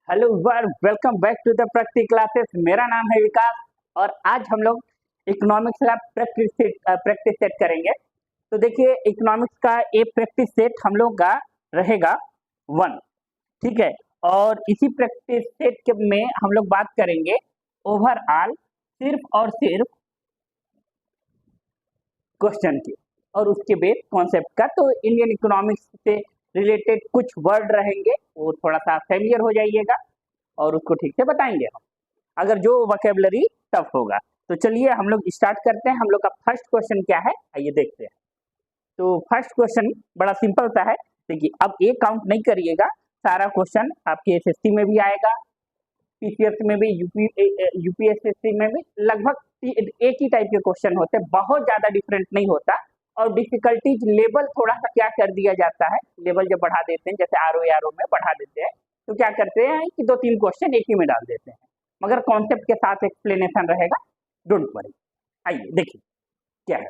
Hello वर welcome back to the practice classes. मेरा नाम है विकास और आज हम लोग इकोनॉमिक्स का प्रैक्टिस सेट करेंगे। तो देखिए, इकोनॉमिक्स का एक प्रैक्टिस सेट हम लोग का रहेगा 1। ठीक है, और इसी प्रैक्टिस सेट के में हम लोग बात करेंगे ओवरऑल सिर्फ और सिर्फ क्वेश्चन की और उसके बेस कॉन्सेप्ट का। तो इंडियन इकोनॉमिक्स से रिलेटेड कुछ वर्ड रहेंगे, वो थोड़ा सा फेमिलियर हो जाइएगा और उसको ठीक से बताएंगे हम, अगर जो वोकेबलरी टफ होगा। तो चलिए हम लोग स्टार्ट करते हैं। हम लोग का फर्स्ट क्वेश्चन क्या है, आइए देखते हैं। तो फर्स्ट क्वेश्चन बड़ा सिंपल सा है। देखिए, अब एक काउंट नहीं करिएगा, सारा क्वेश्चन आपके एसएससी में भी आएगा, पीसीएस में भी, यूपीएससी में भी लगभग एक ही टाइप के क्वेश्चन होते हैं, बहुत ज्यादा डिफरेंट नहीं होता। और डिफिकल्टीज लेवल थोड़ा सा क्या कर दिया जाता है, लेवल जब बढ़ा देते हैं, जैसे आरओ में बढ़ा देते हैं, तो क्या करते हैं कि 2-3 क्वेश्चन एक ही में डाल देते हैं, मगर कॉन्सेप्ट के साथ एक्सप्लेनेशन रहेगा। Don't worry. आइए देखिए क्या है।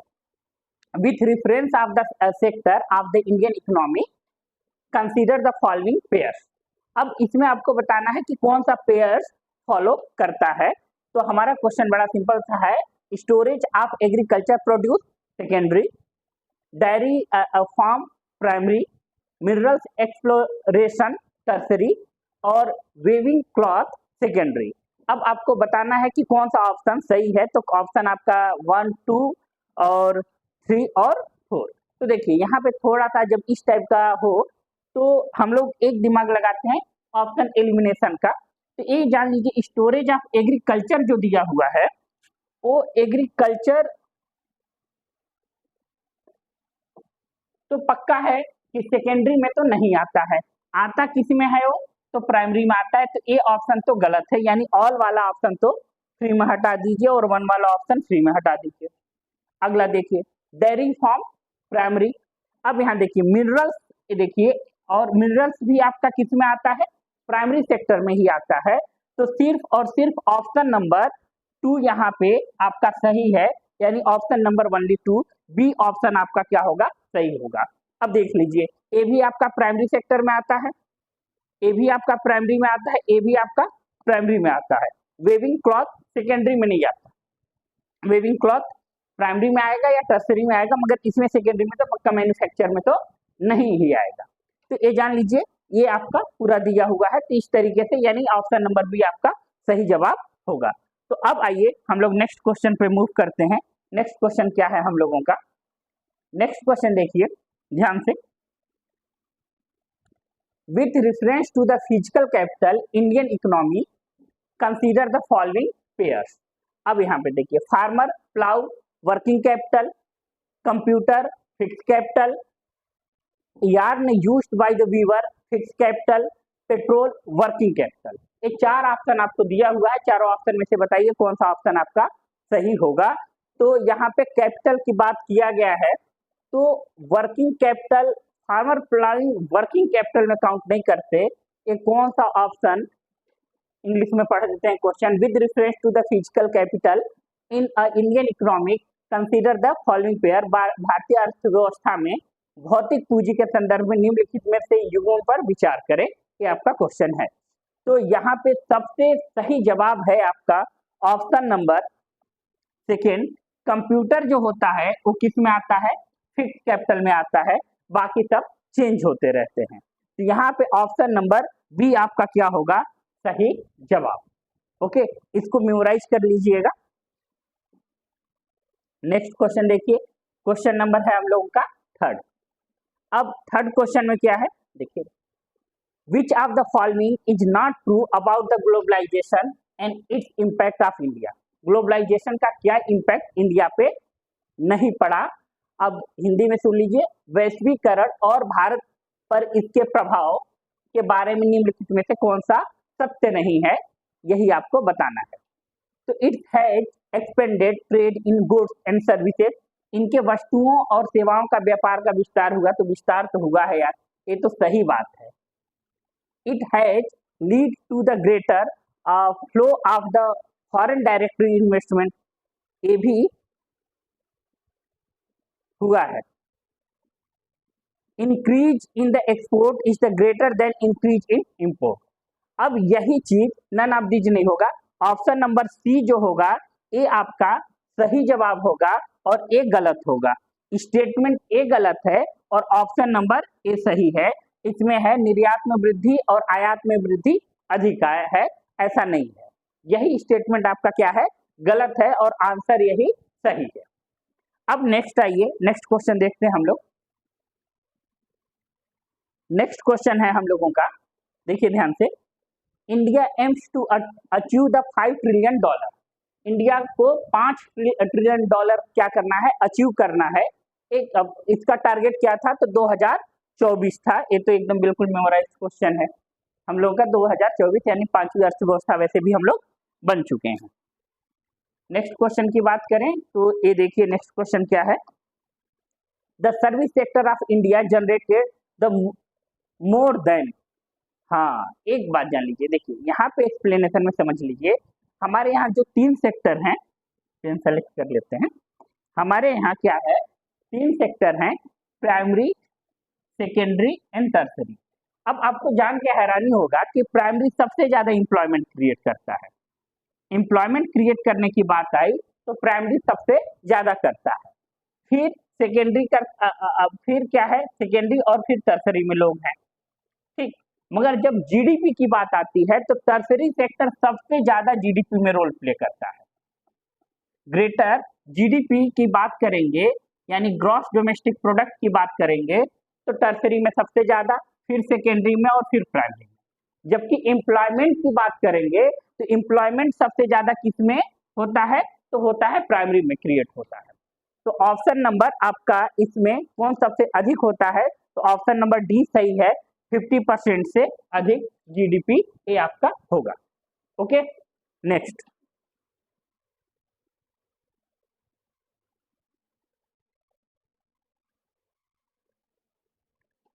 With reference of the sector of the Indian economy consider the following pairs. अब इसमें आपको बताना है कि कौन सा पेयर्स फॉलो करता है। तो हमारा क्वेश्चन बड़ा सिंपल सा है। Storage of agriculture produce secondary, dairy farm primary, minerals exploration tertiary और वेविंग क्लॉथ सेकेंडरी। अब आपको बताना है कि कौन सा ऑप्शन सही है। तो ऑप्शन आपका 1, 2 और 3 और 4। तो देखिए, यहाँ पे थोड़ा सा जब इस टाइप का हो तो हम लोग एक दिमाग लगाते हैं ऑप्शन एलिमिनेशन का। तो ये जान लीजिए, स्टोरेज ऑफ एग्रीकल्चर जो दिया हुआ है वो एग्रीकल्चर तो पक्का है कि सेकेंडरी में तो नहीं आता है। आता किस में है वो, तो प्राइमरी में आता है। तो ये ऑप्शन तो गलत है, यानी ऑल वाला ऑप्शन तो फ्री में हटा दीजिए और 1 वाला ऑप्शन फ्री में हटा दीजिए। अगला देखिए, डेयरी फार्म प्राइमरी। अब यहाँ देखिए मिनरल्स, देखिए, और मिनरल्स भी आपका किस में आता है, प्राइमरी सेक्टर में ही आता है। तो सिर्फ और सिर्फ ऑप्शन नंबर 2 यहाँ पे आपका सही है, यानी ऑप्शन नंबर 1, 2 बी ऑप्शन आपका क्या होगा, सही होगा। अब देख लीजिए, ए भी आपका प्राइमरी सेक्टर में आता है, ए भी आपका प्राइमरी में आता है, ए भी आपका प्राइमरी में आता है। वेविंग क्लॉथ सेकेंडरी में नहीं आता। वेविंग क्लॉथ प्राइमरी में आएगा या टर्सरी में आएगा, मगर इसमें सेकेंडरी में तो पक्का मैन्युफैक्चर में तो नहीं ही आएगा। तो ये जान लीजिए, ये आपका पूरा दिया हुआ है। तो इस तरीके से यानी ऑप्शन नंबर बी आपका सही जवाब होगा। तो अब आइए हम लोग नेक्स्ट क्वेश्चन पे मूव करते हैं। नेक्स्ट क्वेश्चन क्या है हम लोगों का, नेक्स्ट क्वेश्चन देखिए ध्यान से। With reference to the physical capital Indian economy consider the following pairs. अब यहाँ पे देखिए, farmer plough working capital, computer fix capital, yarn used by the weaver fix capital, petrol working capital. ये 4 option आपको दिया हुआ है। चारों ऑप्शन में से बताइए कौन सा ऑप्शन आपका सही होगा। तो यहाँ पे कैपिटल की बात किया गया है, तो working capital, farmer प्लाइंग working capital में काउंट नहीं करते। ये कौन सा ऑप्शन, इंग्लिश में पढ़ देते हैं question. With reference to the physical capital in Indian economic consider the following pair. भारतीय अर्थव्यवस्था में भौतिक पूंजी के संदर्भ में निम्नलिखित में से युगों पर विचार करें, ये आपका क्वेश्चन है। तो यहाँ पे सबसे सही जवाब है आपका ऑप्शन नंबर सेकेंड। कंप्यूटर जो होता है वो किस में आता है, फिक्स कैपिटल में आता है, बाकी सब चेंज होते रहते हैं। तो यहाँ पे ऑप्शन नंबर बी आपका क्या होगा, सही जवाब। ओके, इसको मेमोराइज कर लीजिएगा। नेक्स्ट क्वेश्चन देखिए, क्वेश्चन नंबर है हम लोगों का 3rd। अब 3rd क्वेश्चन में क्या है देखिए, which of the following is not true about the globalisation and its impact of India. Globalisation का क्या इम्पैक्ट इंडिया पे नहीं पड़ा। अब हिंदी में सुन लीजिए, वैश्वीकरण और भारत पर इसके प्रभाव के बारे में निम्नलिखित में से कौन सा सत्य नहीं है, यही आपको बताना है। तो it has expanded trade in goods and services. इनके वस्तुओं और सेवाओं का व्यापार का विस्तार हुआ। तो विस्तार तो हुआ है यार, ये तो सही बात है। It has lead to the greater flow of the foreign direct investment, ये भी हुआ है। Increase in the export is the greater than increase in import. अब यही चीज नन ऑफ दीज नहीं होगा, ऑप्शन नंबर सी जो होगा ये आपका सही जवाब होगा और ए गलत होगा। स्टेटमेंट ए गलत है और ऑप्शन नंबर ए सही है। इसमें है निर्यात में वृद्धि और आयात में वृद्धि अधिक है, ऐसा नहीं है। यही स्टेटमेंट आपका क्या है, गलत है और आंसर यही सही है। अब नेक्स्ट आइए, नेक्स्ट क्वेश्चन देखते हैं हम लोग। नेक्स्ट क्वेश्चन है हम लोगों का, देखिए ध्यान से। India aims to achieve the 5 trillion dollar. India को 5 ट्रिलियन डॉलर क्या करना है, अचीव करना है। एक अब इसका टारगेट क्या था, तो 2024 था। ये तो एकदम बिल्कुल मेमोराइज क्वेश्चन है हम लोगों का। 2024 यानी 5वीं अर्थव्यवस्था वैसे भी हम लोग बन चुके हैं। नेक्स्ट क्वेश्चन की बात करें तो ये देखिए नेक्स्ट क्वेश्चन क्या है। The service sector of India generated the more than. हाँ, एक बात जान लीजिए, देखिए यहाँ पे एक्सप्लेनेशन में समझ लीजिए। हमारे यहाँ जो 3 सेक्टर हैं, पेन सेलेक्ट कर लेते हैं। हमारे यहाँ क्या है, 3 सेक्टर हैं, प्राइमरी, सेकेंडरी एंड टर्सरी। अब आपको जान के हैरानी होगा कि प्राइमरी सबसे ज्यादा एम्प्लॉयमेंट क्रिएट करता है। एम्प्लॉयमेंट क्रिएट करने की बात आई तो प्राइमरी सबसे ज्यादा करता है, फिर सेकेंडरी फिर क्या है, सेकेंडरी और फिर टर्सरी में लोग हैं, ठीक। मगर जब जीडीपी की बात आती है तो टर्सरी सेक्टर सबसे ज्यादा जीडीपी में रोल प्ले करता है। ग्रेटर जीडीपी की बात करेंगे यानी ग्रॉस डोमेस्टिक प्रोडक्ट की बात करेंगे तो टर्सरी में सबसे ज्यादा, फिर सेकेंडरी में और फिर प्राइमरी में। जबकि एम्प्लॉयमेंट की बात करेंगे तो एम्प्लॉयमेंट सबसे ज्यादा किस में होता है, तो होता है प्राइमरी में क्रिएट होता है। तो ऑप्शन नंबर आपका इसमें कौन सबसे अधिक होता है, तो ऑप्शन नंबर डी सही है। 50% से अधिक जीडीपी ये आपका होगा। ओके, नेक्स्ट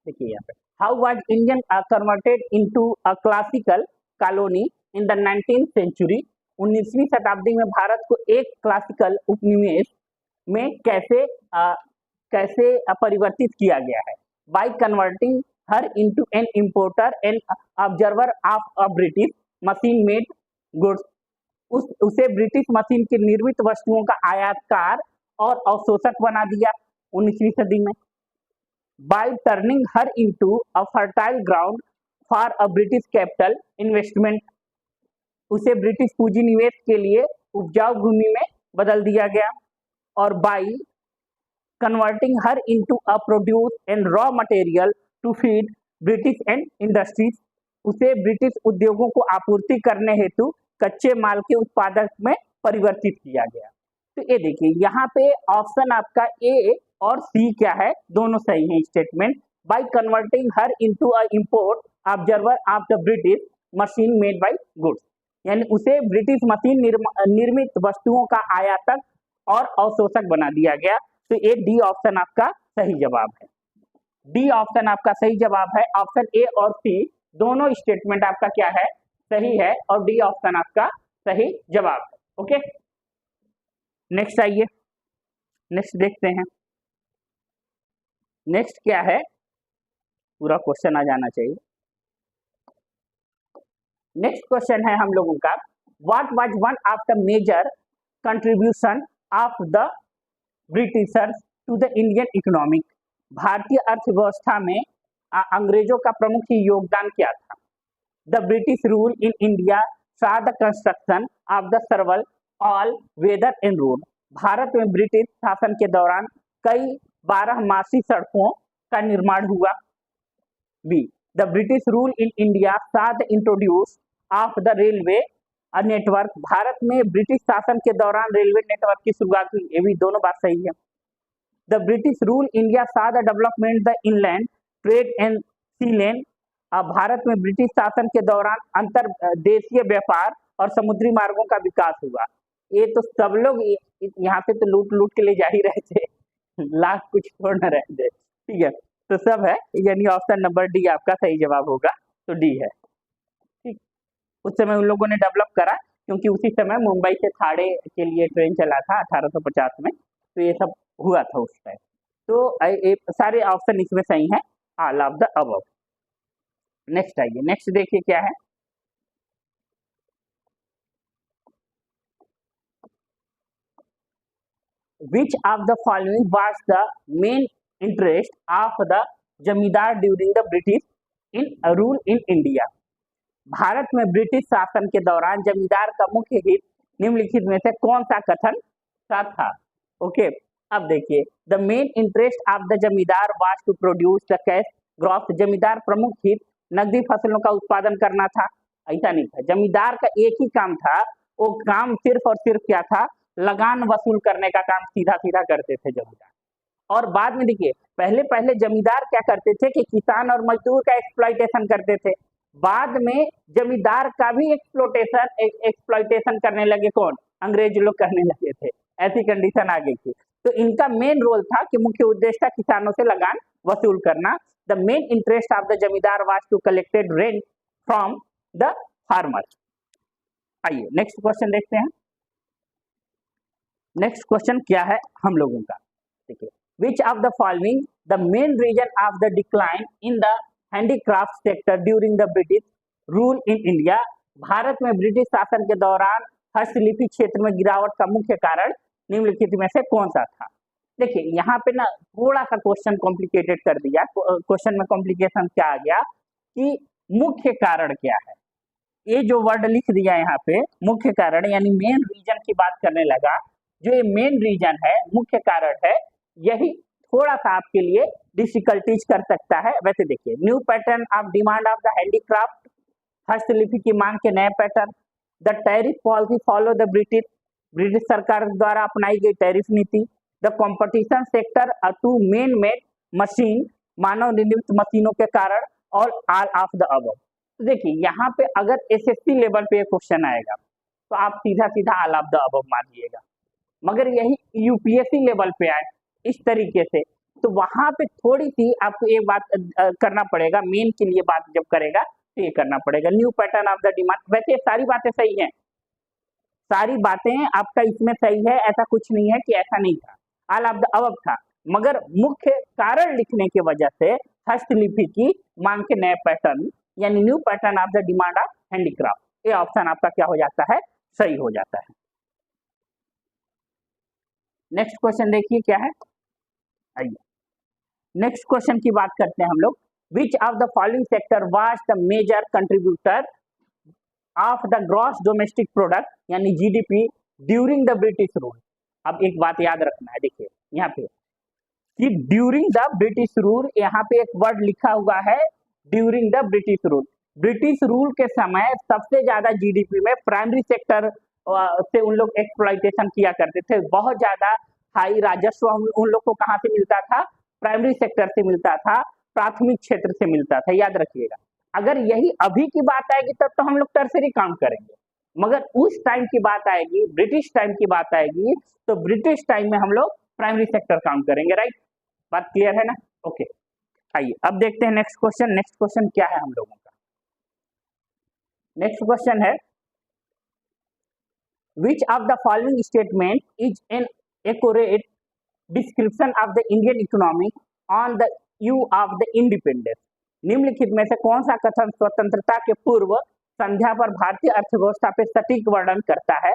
देखिए यहाँ पे, how was Indian converted into a classical colony in the 19th century. 19वीं शताब्दी में भारत को एक क्लासिकल उपनिवेश में कैसे परिवर्तित किया गया है। By converting her into an importer and observer of a British machine made goods. उसे ब्रिटिश मशीन की निर्मित वस्तुओं का आयातकार और अवशोषक बना दिया 19वीं सदी में। Bye turning her into a fertile ground for a British capital investment. उसे ब्रिटिश पूंजी निवेश के लिए उपजाऊ भूमि में बदल दिया गया। और by converting her into a produce and raw material to feed British and industries. उसे ब्रिटिश उद्योगों को आपूर्ति करने हेतु कच्चे माल के उत्पादक में परिवर्तित किया गया। तो ये देखिए यहाँ पे ऑप्शन आपका ए और सी क्या है, दोनों सही है statement. Bye converting her into a import observer of the British machine made by goods, यानी उसे ब्रिटिश मशीन निर्मित वस्तुओं का आयातक और अवशोषक बना दिया गया। तो ये डी ऑप्शन आपका सही जवाब है। डी ऑप्शन आपका सही जवाब है। ऑप्शन ए और सी दोनों स्टेटमेंट आपका क्या है, सही है और डी ऑप्शन आपका सही जवाब है। ओके, नेक्स्ट आइए, नेक्स्ट देखते हैं। नेक्स्ट क्या है, पूरा क्वेश्चन आ जाना चाहिए। नेक्स्ट क्वेश्चन है हम लोगों का, what was one of the major contribution of the Britishers to the Indian economic. भारतीय अर्थव्यवस्था में अंग्रेजों का प्रमुख योगदान क्या था। The British rule in India saw the construction of the several all weather and road। Bharat में ब्रिटिश शासन के दौरान कई 12 सड़कों का निर्माण हुआ। B, the British rule in India saw the introduce of the railway network. भारत में ब्रिटिश शासन के दौरान रेलवे नेटवर्क की शुरुआत हुई। ये भी दोनों बात सही है। The British rule India saw the development the inland trade and sea lane. भारत में ब्रिटिश शासन के दौरान अंतरदेशीय व्यापार और समुद्री मार्गों का विकास हुआ। ये तो सब लोग यहाँ पे तो लूट लूट के ले जा ही रहे थे, लाख कुछ छोड़ न रहे थे, ठीक है। तो सब है, यानी ऑप्शन नंबर डी आपका सही जवाब होगा। तो डी है, ठीक। उस समय उन लोगों ने डेवलप करा क्योंकि उसी समय मुंबई से थाड़े के लिए ट्रेन चला था 1850 में, तो ये सब हुआ था उस टाइम। तो सारे ऑप्शन इसमें सही है, all of the above. Next आइए, नेक्स्ट देखिए क्या है। Which of the following was the main interest of the zamindar during the British in rule in India. भारत में ब्रिटिश शासन के दौरान जमींदार का मुख्य हित निम्नलिखित में से कौन सा कथन सा था? ओके, अब देखिए, the main interest of the zamindar was to produce the cash crop. Zamindar प्रमुख हित नकदी फसलों का उत्पादन करना था? ऐसा नहीं था। जमींदार का एक ही काम था, वो काम सिर्फ और सिर्फ क्या था? लगान वसूल करने का काम सीधा सीधा करते थे जमींदार। और बाद में देखिए, पहले पहले जमींदार क्या करते थे कि किसान और मजदूर का एक्सप्लॉइटेशन करते थे। बाद में जमींदार का भी एक्सप्लॉइटेशन करने लगे कौन? अंग्रेज लोग करने लगे थे। ऐसी कंडीशन आ गई थी। तो इनका मेन रोल था कि मुख्य उद्देश्य था किसानों से लगान वसूल करना। The main interest of the zamindar was to collected rent from the farmer. आइए नेक्स्ट क्वेश्चन देखते हैं। नेक्स्ट क्वेश्चन क्या है हम लोगों का? देखिए, which of the following the main reason of the decline in the handicraft sector during the British rule in India. भारत में ब्रिटिश शासन के दौरान हस्तलिपि क्षेत्र में गिरावट का मुख्य कारण निम्नलिखित में से कौन सा था? देखिए, यहाँ पे ना थोड़ा सा क्वेश्चन कॉम्प्लिकेटेड कर दिया। क्वेश्चन में कॉम्प्लिकेशन क्या आ गया कि मुख्य कारण क्या है। ये जो वर्ड लिख दिया यहाँ पे मुख्य कारण, यानी मेन रीजन की बात करने लगा। जो ये मेन रीजन है, मुख्य कारण है, यही थोड़ा सा आपके लिए डिफिकल्टीज कर सकता है। वैसे देखिए, new pattern of demand of the handicraft, हस्तलिपि की मांग के नए pattern. The tariff policy follow the British सरकार द्वारा अपनाई गई टैरिफ नीति। The competition sector to man made machine, मानव निर्मित मशीनों के कारण। और ऑल ऑफ द अबव। तो देखिए, यहाँ पे अगर एसएससी लेवल पे क्वेश्चन आएगा तो आप सीधा सीधा ऑल ऑफ द अबव मान लीजिएगा। मगर यही यूपीएससी लेवल पे आए इस तरीके से, तो वहां पे थोड़ी सी आपको एक बात करना पड़ेगा। मेन के लिए बात जब करेगा तो ये करना पड़ेगा, new pattern of the demand. वैसे सारी बातें सही हैं, सारी बातें आपका इसमें सही है, ऐसा कुछ नहीं है कि ऐसा नहीं था, ऑल ऑफ द अबव था। मगर मुख्य कारण लिखने की वजह से हस्तलिपि की मांग के नए पैटर्न, यानी new pattern of the demand of handicraft, ये ऑप्शन आपका क्या हो जाता है? सही हो जाता है। नेक्स्ट क्वेश्चन देखिए क्या है। आइए नेक्स्ट क्वेश्चन की बात करते हैं हम लोग। Which of the following sector was the major contributor of the gross domestic product, यानी GDP, during the British rule. अब एक बात याद रखना है, देखिए यहाँ पे कि ड्यूरिंग द ब्रिटिश रूल, यहाँ पे एक वर्ड लिखा हुआ है during the British rule. British rule के समय सबसे ज्यादा जीडीपी में प्राइमरी सेक्टर से उन लोग एक्सप्लॉइटेशन किया करते थे। बहुत ज्यादा हाई राजस्व उन लोग को कहाँ से मिलता था? प्राइमरी सेक्टर से मिलता था, प्राथमिक क्षेत्र से मिलता था। याद रखिएगा, अगर यही अभी की बात आएगी तब तो हम लोग टर्सरी काउंट करेंगे, मगर उस टाइम की बात आएगी, ब्रिटिश टाइम की बात आएगी, तो ब्रिटिश टाइम में हम लोग प्राइमरी सेक्टर काउंट करेंगे। राइट, बात क्लियर है ना? ओके, आइए अब देखते हैं नेक्स्ट क्वेश्चन। नेक्स्ट क्वेश्चन क्या है हम लोगों का? नेक्स्ट क्वेश्चन है, which of the following statement is an accurate description of the Indian economy on the eve of the independence? निम्नलिखित में से कौन सा कथन स्वतंत्रता के पूर्व संध्या पर भारतीय अर्थव्यवस्था पे सटीक वर्णन करता है?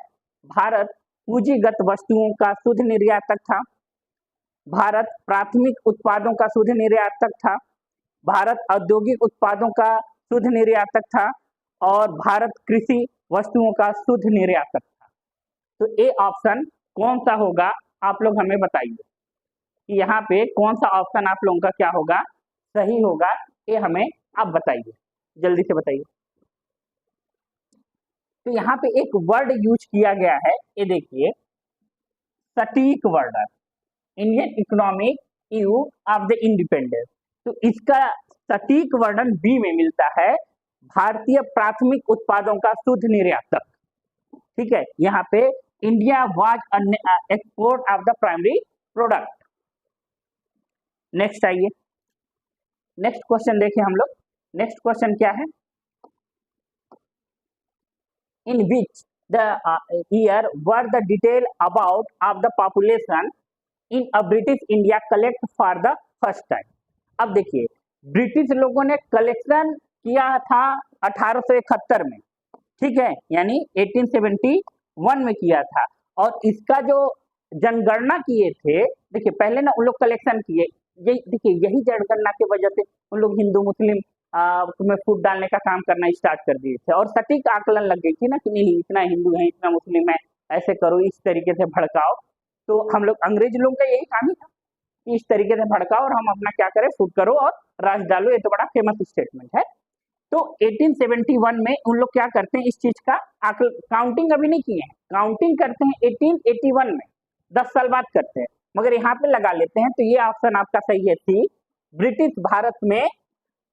भारत पूंजीगत वस्तुओं का शुद्ध निर्यातक था। भारत प्राथमिक उत्पादों का शुद्ध निर्यातक था। भारत औद्योगिक उत्पादों का शुद्ध निर्यातक था। और भारत कृषि वस्तुओं का शुद्ध निर्यातक था। तो ए ऑप्शन कौन सा होगा? आप लोग हमें बताइए कि यहाँ पे कौन सा ऑप्शन आप लोगों का क्या होगा, सही होगा? ये हमें आप बताइए, जल्दी से बताइए। तो यहाँ पे एक वर्ड यूज किया गया है, ये देखिए, सटीक वर्णन, Indian economic view of the independence. तो इसका सटीक वर्णन बी में मिलता है, भारतीय प्राथमिक उत्पादों का शुद्ध निर्यातक। ठीक है, यहाँ पे India was export of the primary product. Next आइए, नेक्स्ट क्वेश्चन देखिए हम लोग। नेक्स्ट क्वेश्चन क्या है? In which the year were the detail about of the population in a British India collect for the first time. अब देखिए, British लोगों ने कलेक्शन किया था 1871 में, ठीक है, यानी 1871 में किया था। और इसका जो जनगणना किए थे, देखिए पहले ना उन लोग कलेक्शन किए, यही देखिए यही जनगणना की वजह से उन लोग हिंदू मुस्लिम में फूट डालने का काम करना स्टार्ट कर दिए थे, और सटीक आकलन लग गई थी ना कि नहीं इतना हिंदू है इतना मुस्लिम है, ऐसे करो इस तरीके से भड़काओ। तो हम लोग अंग्रेज लोगों का यही काम ही था कि इस तरीके से भड़काओ और हम अपना क्या करें फूट करो और राज डालो, ये तो बड़ा फेमस स्टेटमेंट है। तो 1871 में उन लोग क्या करते हैं इस चीज का काउंटिंग अभी नहीं किए हैं, काउंटिंग करते हैं 1881 में, 10 साल बाद करते हैं, मगर यहाँ पे लगा लेते हैं। तो ये ऑप्शन आपका सही है सी, ब्रिटिश भारत में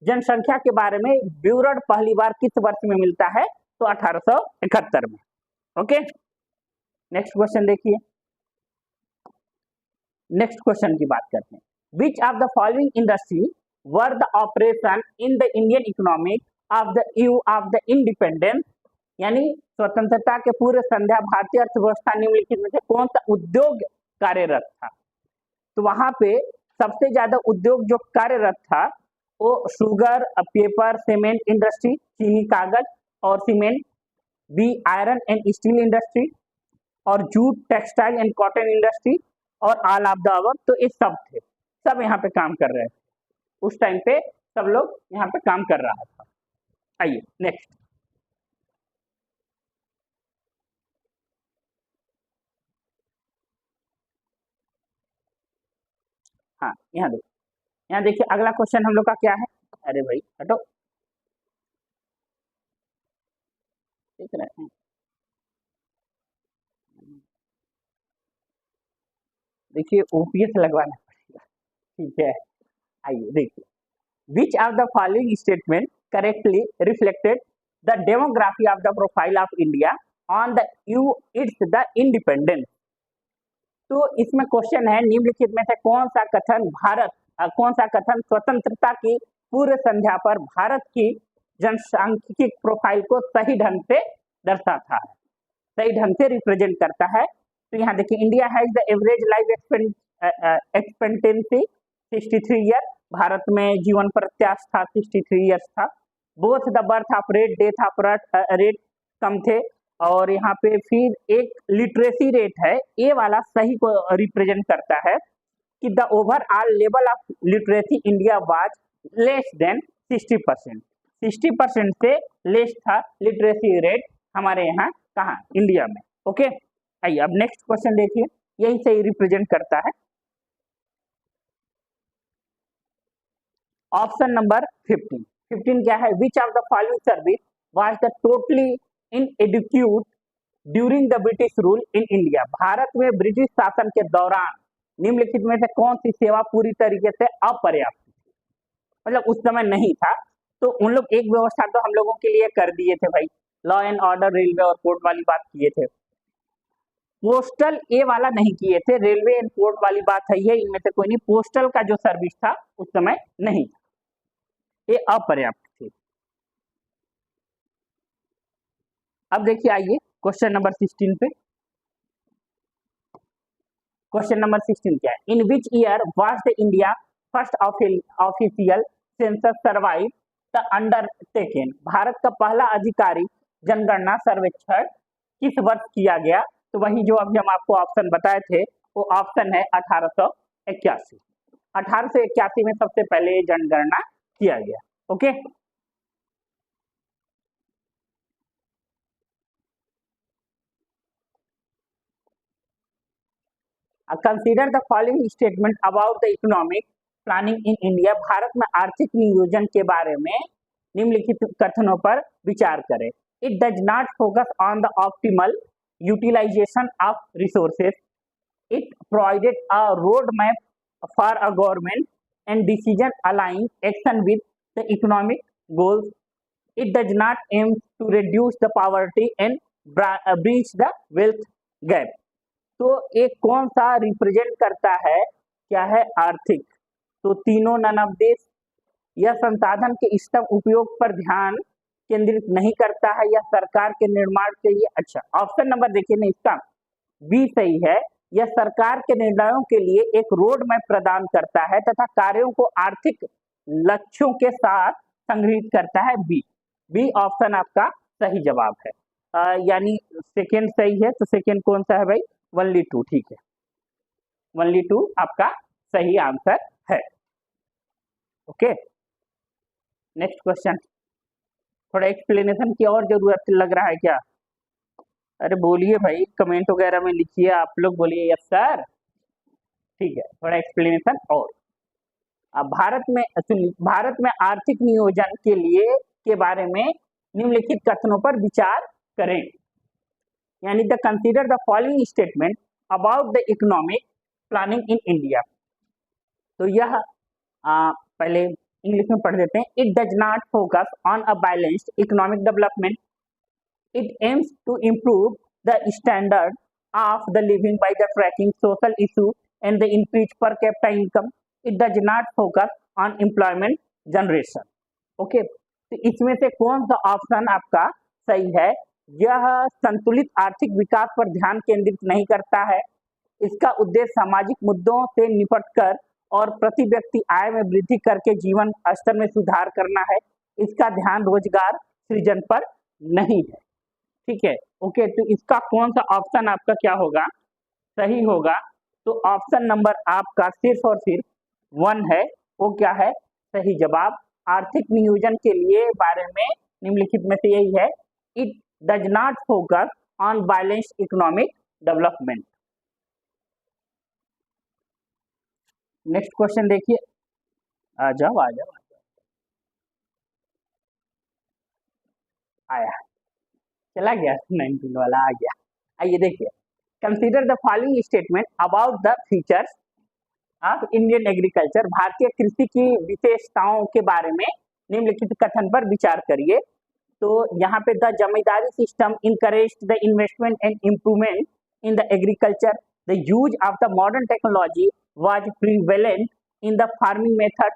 जनसंख्या के बारे में विवरण पहली बार किस वर्ष में मिलता है, तो 1871 में। ओके, नेक्स्ट क्वेश्चन देखिए, नेक्स्ट क्वेश्चन की बात करते हैं, विच of the following industry were the operation in the Indian economic of the eve of the independence, यानी स्वतंत्रता के पूर्व संध्या भारतीय अर्थव्यवस्था निम्नलिखित में से कौन सा उद्योग कार्यरत था। तो वहां पे सबसे ज्यादा उद्योग जो कार्यरत था वो शुगर, पेपर, सीमेंट इंडस्ट्री, चीनी कागज और cement, B iron and steel industry, और jute, textile and cotton industry, और ऑल ऑफ द अबव। तो ये सब थे, सब यहाँ पे काम कर रहे थे उस टाइम पे, सब लोग यहाँ पे काम कर रहा था। आइए नेक्स्ट, हाँ यहाँ देखिए अगला क्वेश्चन हम लोग का क्या है, अरे भाई हटो, देख रहे हैं, देखिए ओपीएस लगवाना पड़ेगा, ठीक है। आइए देखिए, which of the following statement correctly reflected the demography of the profile of India on the you it's the independence. तो इसमें क्वेश्चन है निम्नलिखित में से कौन सा कथन कौन सा कथन स्वतंत्रता की पूर्व संध्या पर भारत की जनसांख्यिक प्रोफाइल को सही ढंग से दर्शाता है, सही ढंग से रिप्रेजेंट करता है। तो यहाँ देखिए, India has the average life expectancy 63 year, भारत में जीवन प्रत्याशा 63 ईयर्स था। Both the birth of rate, death of rate कम थे, और यहाँ पे फिर एक लिटरेसी रेट है, ये वाला सही को रिप्रेजेंट करता है कि the overall level of literacy India was less than 60%, 60% से लेस था लिटरेसी रेट हमारे यहाँ, कहाँ, इंडिया में। ओके, आइए अब नेक्स्ट क्वेश्चन देखिए, यही सही रिप्रेजेंट करता है। ऑप्शन नंबर 15 क्या है, which of the following service was the totally inadequate during the British rule in India. भारत में ब्रिटिश शासन के दौरान निम्नलिखित में से कौन सी सेवा पूरी तरीके से अपर्याप्त थी, मतलब उस समय नहीं था। तो उन लोग एक व्यवस्था तो हम लोगों के लिए कर दिए थे भाई, लॉ एंड ऑर्डर, रेलवे और पोर्ट वाली बात किए थे, पोस्टल ए वाला नहीं किए थे, रेलवे एंड पोर्ट वाली बात है, ये इनमें से कोई नहीं, पोस्टल का जो सर्विस था उस समय नहीं था, ये अपर्याप्त थी। अब देखिए आइए क्वेश्चन नंबर 16 पे, क्वेश्चन नंबर 16 क्या है, in which year was the India first official census survive the undertaken. भारत का पहला अधिकारी जनगणना सर्वेक्षण किस वर्ष किया गया। तो वही जो अभी हम आपको ऑप्शन बताए थे, वो ऑप्शन है 1881, 1881 में सबसे पहले जनगणना किया गया। Okay, consider the following statement about the economic planning in India. भारत में आर्थिक नियोजन के बारे में निम्नलिखित कथनों पर विचार करें। It does not focus on the optimal utilisation of resources, it provided a road map for a government and decision align action with the economic goals, it does not aim to reduce the poverty and breach the wealth gap. तो एक कौन सा represent करता है, क्या है, आर्थिक। तो तीनों ननवदेश यह संसाधन के इष्टतम उपयोग पर ध्यान केंद्रित नहीं करता है, या सरकार के निर्माण के लिए, अच्छा ऑप्शन नंबर देखिए ना, इसका बी सही है, यह सरकार के निर्णयों के लिए एक रोड मैप प्रदान करता है तथा कार्यों को आर्थिक लक्ष्यों के साथ संग्रहित करता है। बी ऑप्शन आपका सही जवाब है, यानी सेकेंड सही है। तो सेकेंड कौन सा है भाई, 1 2, ठीक है। ओनली 2 आपका सही आंसर है। Okay, next question. थोड़ा एक्सप्लेनेशन की और जरूरत लग रहा है क्या? अरे बोलिए भाई, कमेंट वगैरह में लिखिए, आप लोग बोलिए यस सर। ठीक है, थोड़ा एक्सप्लेनेशन और। अब भारत में आर्थिक नियोजन के लिए के बारे में निम्नलिखित कथनों पर विचार करें। यानी the consider the following statement about the economic planning in India. तो यह पहले इंग्लिश में पढ़ देते हैं। It does not focus on a balanced economic development, it aims to improve the standard of the living by the tracking social issue and the increase per capita income. It does not focus on employment generation. Okay, तो इसमें से कौन सा option आपका सही है? यह संतुलित आर्थिक विकास पर ध्यान केंद्रित नहीं करता है। इसका उद्देश्य सामाजिक मुद्दों से निपटकर और प्रति व्यक्ति आय में वृद्धि करके जीवन स्तर में सुधार करना है। इसका ध्यान रोजगार सृजन पर नहीं है। ठीक है, ओके, तो इसका कौन सा ऑप्शन आपका क्या होगा, सही होगा? तो ऑप्शन नंबर आपका सिर्फ और सिर्फ 1 है। वो क्या है सही जवाब? आर्थिक नियोजन के लिए बारे में निम्नलिखित में से यही है, it does not focus on balanced economic development. Next question देखिए, आ जाओ आया, चला गया 19 वाला आ गया। आइए देखिए, consider the following statement about the features of Indian agriculture. भारतीय कृषि की विशेषताओं के बारे में निम्नलिखित कथन पर विचार करिए। तो यहाँ पे the zamindari system encouraged the investment and improvement in the agriculture, the use of the modern technology was prevalent in the farming method,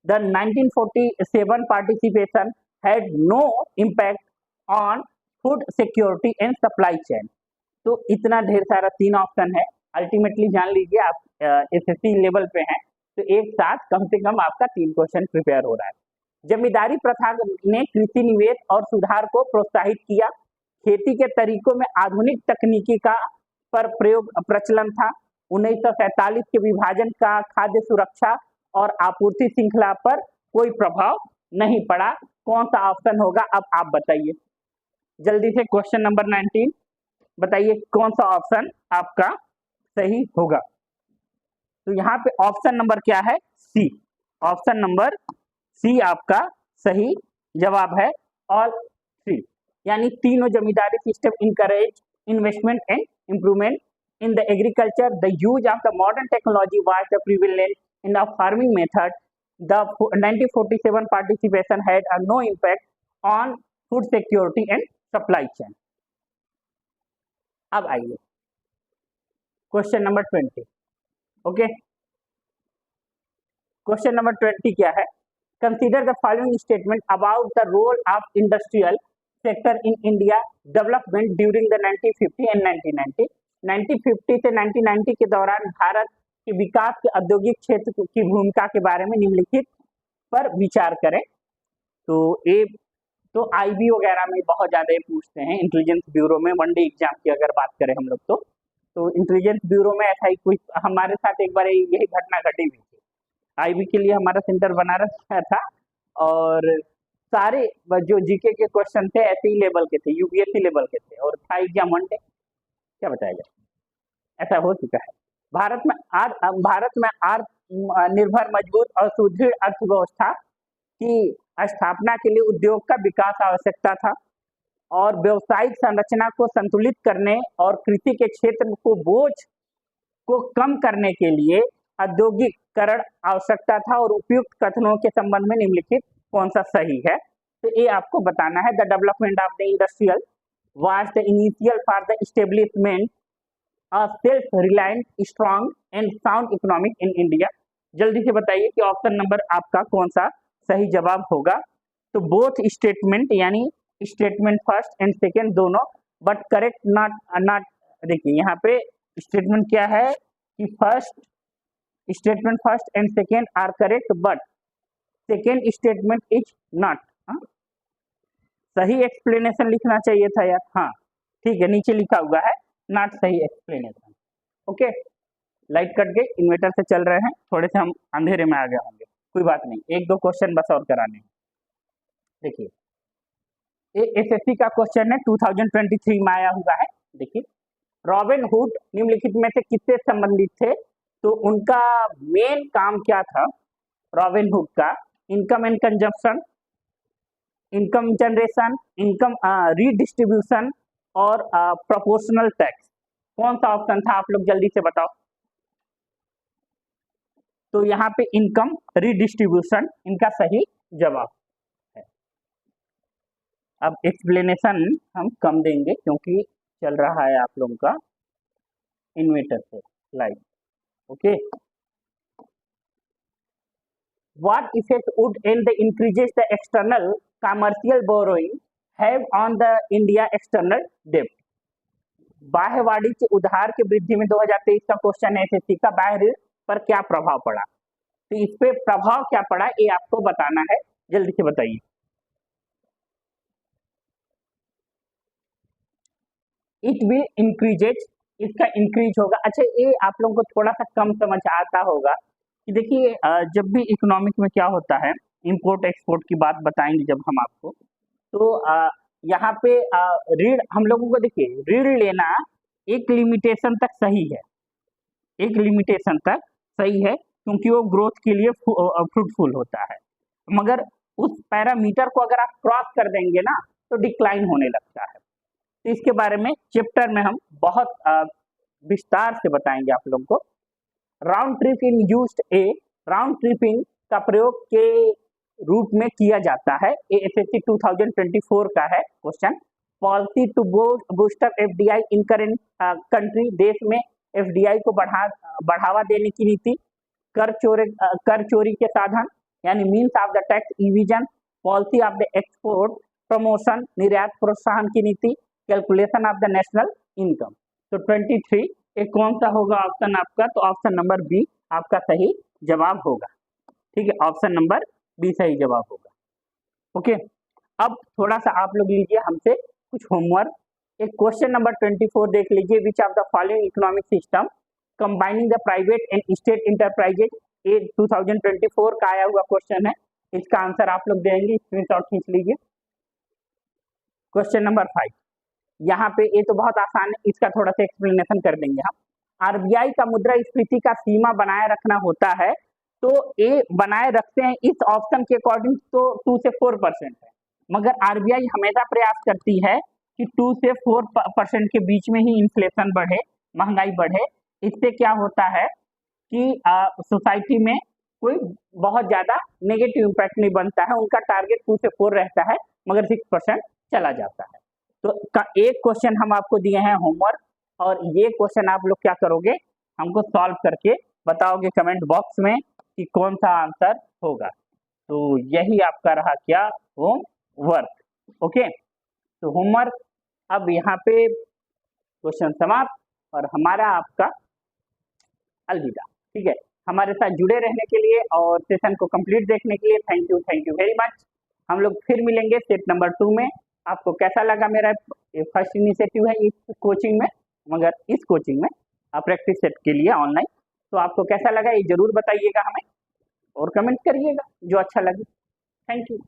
the 1947 participation had no impact on food security and supply chain. तो इतना ढेर सारा 3 option है। Ultimately जान लीजिए आप SSC level पे हैं, तो एक साथ कम से कम आपका 3 क्वेश्चन प्रिपेयर हो रहा है। जमींदारी प्रथा ने कृषि निवेश और सुधार को प्रोत्साहित किया। खेती के तरीकों में आधुनिक तकनीकी का पर प्रयोग प्रचलन था। 1947 के विभाजन का खाद्य सुरक्षा और आपूर्ति श्रृंखला पर कोई प्रभाव नहीं पड़ा। कौन सा ऑप्शन होगा, अब आप बताइए जल्दी से। क्वेश्चन नंबर 19 बताइए कौन सा ऑप्शन आपका सही होगा। तो यहाँ पे ऑप्शन नंबर क्या है? सी। ऑप्शन नंबर सी आपका सही जवाब है। ऑल 3 यानी तीनों zamindari system encourage investment and improvement in the agriculture, the use of the modern technology was the prevalent in the farming method. The 1947 participation had a no impact on food security and supply chain. अब आइए question number 20। Okay, question number 20 क्या है? Consider the following statement about the role of industrial sector in India development during the 1950 and 1990। 1950 से 1990 के दौरान भारत के विकास के औद्योगिक क्षेत्र की भूमिका के बारे में निम्नलिखित पर विचार करें। तो आईबी वगैरह में बहुत ज्यादा पूछते हैं, इंटेलिजेंस ब्यूरो में वनडे एग्जाम की अगर बात करें हम लोग तो इंटेलिजेंस ब्यूरो में ऐसा ही कुछ हमारे साथ एक बार यही घटना घटी हुई थी। आईबी के लिए हमारा सेंटर बनारस था और सारे जो जीके के क्वेश्चन थे ऐसे ही लेवल के थे, यूपीएससी लेवल के थे, और था एग्जाम वनडे। क्या बताया जाए, ऐसा हो चुका है। भारत में आत्मनिर्भर मजबूत और सुदृढ़ अर्थव्यवस्था की स्थापना के लिए उद्योग का विकास आवश्यकता था और व्यवसायिक संरचना को संतुलित करने और कृषि के क्षेत्र को बोझ को कम करने के लिए औद्योगिकरण आवश्यकता था। और उपयुक्त कथनों के संबंध में निम्नलिखित कौन सा सही है? तो ये आपको बताना है। The development of the industrial was the initial for the establishment of self-reliant, strong and sound economic in India। जल्दी से बताइए कि ऑप्शन नंबर आपका कौन सा सही जवाब होगा। तो बोथ स्टेटमेंट यानी स्टेटमेंट फर्स्ट एंड सेकेंड दोनों, बट करेक्ट नॉट। देखिए यहाँ पे स्टेटमेंट क्या है कि statement first and second are correct, but second statement is not. सही एक्सप्लेनेशन लिखना चाहिए था यार। हाँ ठीक है, नीचे लिखा हुआ है नॉट सही एक्सप्लेनेशन। ओके, लाइट कट गई, इन्वर्टर से चल रहे हैं, थोड़े से हम अंधेरे में आ गए होंगे, कोई बात नहीं, एक दो क्वेश्चन बस और कराने हैं। देखिए ये एसएससी का क्वेश्चन है, 2023 में आया हुआ है। देखिए रॉबिन हुड निम्नलिखित में से किससे संबंधित थे? तो उनका मेन काम क्या था रॉबिन हुड का? Income and consumption, income generation, income redistribution और प्रोपोर्शनल टैक्स। कौन सा ऑप्शन था, आप लोग जल्दी से बताओ। तो यहाँ पे इनकम रीडिस्ट्रीब्यूशन इनका सही जवाब है। अब एक्सप्लेनेशन हम कम देंगे क्योंकि चल रहा है आप लोगों का इन्वर्टर से light. Okay, what effect would end the increases the external commercial borrowing have on the India external debt? बाह्य वाणिज्य उधार के वृद्धि में 2023 का क्वेश्चन है एसएससी का, बाह्य ऋण पर क्या प्रभाव पड़ा? तो इस पे प्रभाव क्या पड़ा ये आपको बताना है, जल्दी से बताइए। इट विल इंक्रीजेज, इसका इंक्रीज होगा। अच्छा ये आप लोगों को थोड़ा सा कम समझ आता होगा कि देखिए जब भी इकोनॉमिक में क्या होता है, इंपोर्ट एक्सपोर्ट की बात बताएंगे जब हम आपको, तो यहाँ पे ऋण हम लोगों को, देखिए ऋण लेना एक लिमिटेशन तक सही है, एक लिमिटेशन तक सही है क्योंकि वो ग्रोथ के लिए फ्रूटफुल होता है, मगर उस पैरामीटर को अगर आप क्रॉस कर देंगे ना तो डिक्लाइन होने लगता है। तो इसके बारे में चैप्टर में हम बहुत विस्तार से बताएंगे आप लोगों को। राउंड ट्रिप इन यूज्ड ए, राउंड ट्रिपिंग का प्रयोग के रूप में किया जाता है, ये एसएससी 2024 का है question. Policy to booster FDI in current country, देश में एफडीआई को बढ़ावा देने की नीति। कर चोरी के साधन यानी means of the tax evasion. Policy of the export promotion, निर्यात प्रोत्साहन की नीति। Calculation of the national income. तो 23 एक कौन सा होगा ऑप्शन आपका? तो ऑप्शन नंबर बी आपका सही जवाब होगा। ठीक है, ऑप्शन नंबर बी सही जवाब होगा। ओके, अब थोड़ा सा आप लोग लीजिए हमसे कुछ होमवर्क। एक क्वेश्चन नंबर 24 देख लीजिए। विच of the following economic system combining the private and state enterprises, ये 2024 का आया हुआ क्वेश्चन है, इसका आंसर आप लोग देंगे, स्क्रीनशॉट खींच लीजिए। क्वेश्चन नंबर 5, यहाँ पे ये तो बहुत आसान है, इसका थोड़ा सा एक्सप्लेनेशन कर देंगे हम। आरबीआई का मुद्रास्फीति का सीमा बनाए रखना होता है, तो ये बनाए रखते हैं इस ऑप्शन के अकॉर्डिंग तो 2 से 4% है, मगर आरबीआई हमेशा प्रयास करती है कि 2 से 4% के बीच में ही इन्फ्लेशन बढ़े, महंगाई बढ़े। इससे क्या होता है कि सोसाइटी में कोई बहुत ज्यादा नेगेटिव इम्पैक्ट नहीं बनता है, उनका टारगेट 2 से 4 रहता है मगर 6% चला जाता है। तो एक क्वेश्चन हम आपको दिए हैं होमवर्क, और ये क्वेश्चन आप लोग क्या करोगे, हमको सॉल्व करके बताओगे कमेंट बॉक्स में कि कौन सा आंसर होगा। तो यही आपका रहा क्या, होमवर्क। ओके, तो होमवर्क अब यहाँ पे क्वेश्चन समाप्त और हमारा आपका अलविदा। ठीक है, हमारे साथ जुड़े रहने के लिए और सेशन को कंप्लीट देखने के लिए थैंक यू वेरी मच। हम लोग फिर मिलेंगे सेट नंबर 2 में। आपको कैसा लगा मेरा फर्स्ट इनिशिएटिव है इस कोचिंग में, मगर इस कोचिंग में प्रैक्टिस सेट के लिए ऑनलाइन, तो आपको कैसा लगा ये जरूर बताइएगा हमें और कमेंट करिएगा जो अच्छा लगे। Thank you.